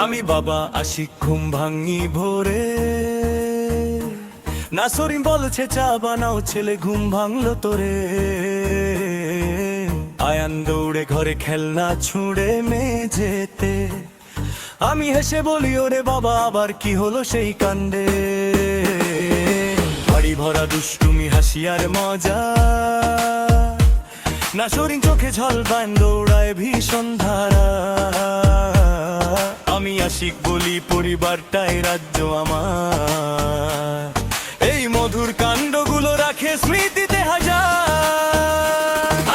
আমি বাবা আশিক ঘুম ভাঙি ভোরে, নাসরিন বলছে চা বানাও ছেলে ঘুম ভাঙলো তোরে। আয়ান দৌড়ে ঘরে খেলনা ছুঁড়ে মেঝেতে, আমি হেসে বলি ওরে বাবা আবার কি হলো সেই কাণ্ডে। বাড়ি ভরা দুষ্টুমি হাসি আর মজা, নাসরিন চোখে ঝলবান দৌড়ায় ভীষণ ধারা। আমি আশিক বলি পরিবারটাই রাজ্য আমার, এই মধুর কাণ্ডগুলো রাখে স্মৃতিতে হাজার।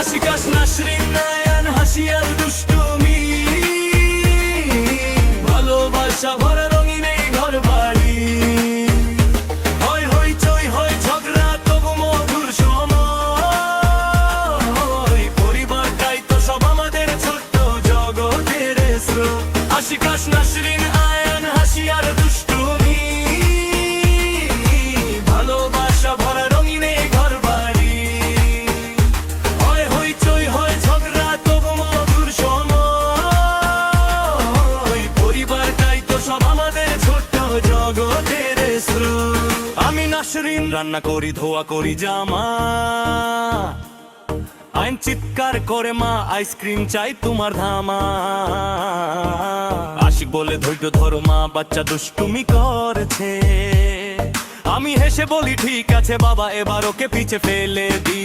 আশিকাস নাসরিন আয়ান হাসি আর দুষ্টুমি, ভালোবাসা ভরা রঙিন এই ঘর বাড়ি। হয় হইচই হয় ঝগড়া তবু মধুর সময়, পরিবারটাই তো সব আমাদের ছোট্ট জগতের স্রোত। আশিকাস নাসরিন আয়ান হাসি আর দুষ্টুমি, ভালোবাসা ভরা রঙিন এই ঘর বাড়ি। হয় হইচই হয় ঝগড়া তবু মধুর সময়, পরিবারটাই তো সব আমাদের ছোট্ট জগতের স্রোত। আমি নাসরিন রান্না করি ধোয়া করি জামা, আইন চিৎকার করে মা আইসক্রিম চাই তোমার ধামা। আশিক বলে ধৈর্য ধরো মা বাচ্চা দুষ্টুমি করেছে, আমি হেসে বলি ঠিক আছে বাবা এবার ওকে পিছে ফেলে দি।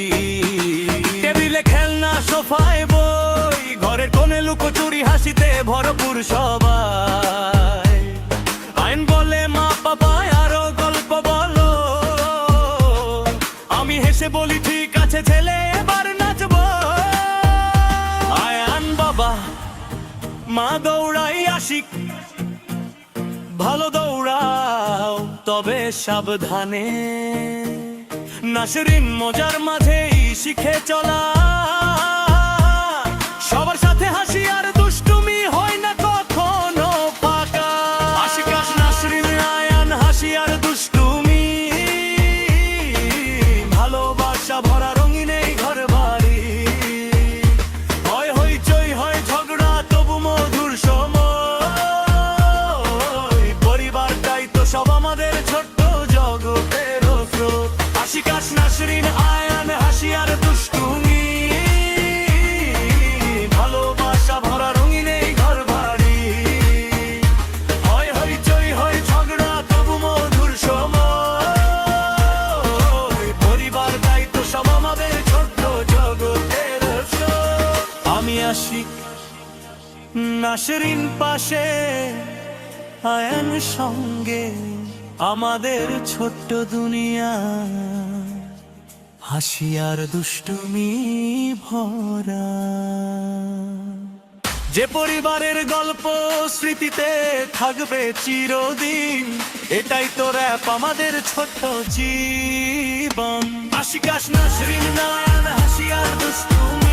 টেবিলে খেলনা সোফায় বই, ঘরের কোণে লুকোচুরি হাসিতে ভরপুর সবাই। আইন বলে মা বাবা আরো গল্প বলো, আমি হেসে বলি ঠিক আছে ছেলে এবার নাচবো। আয়ান বাবা মা দৌড়াই আশিক ভালো দৌড়াও তবে সাবধানে। নাসরিন মজার মাঝেই শিখে চলা, সবার সাথে হাসি আর দুষ্টুমি হয় না কখনো ফাঁকা। আশিকাস নাসরিন আয়ান হাসি আর দুষ্টুমি, ভালোবাসা ভরা রঙিন এই ঘর বাড়ি। হয় হইচই হয় ঝগড়া তবু মধুর সময়, পরিবারটাই তো সব আমাদের ছোট্ট জগতের স্রোত। আশিকাস নাসরিন আয়ান হাসি আর দুষ্টুমি, ভালোবাসা ভরা রঙিন এই ঘর বাড়ি। হয় হইচই হয় ঝগড়া তবু মধুর সময়, পরিবারটাই তো সব আমাদের ছোট্ট জগতের স্রোত। আমি আশিক নাসরিন পাশে, আয়ান সঙ্গে আমাদের ছোট্ট দুনিয়া, হাসি আর দুষ্টুমি ভরা। যে পরিবারের গল্প স্মৃতিতে থাকবে চিরদিন, এটাই তো র‍্যাপ আমাদের ছোট্ট জীবন। আশিকাস নাসরিন আয়ান হাসি আর দুষ্টুমি।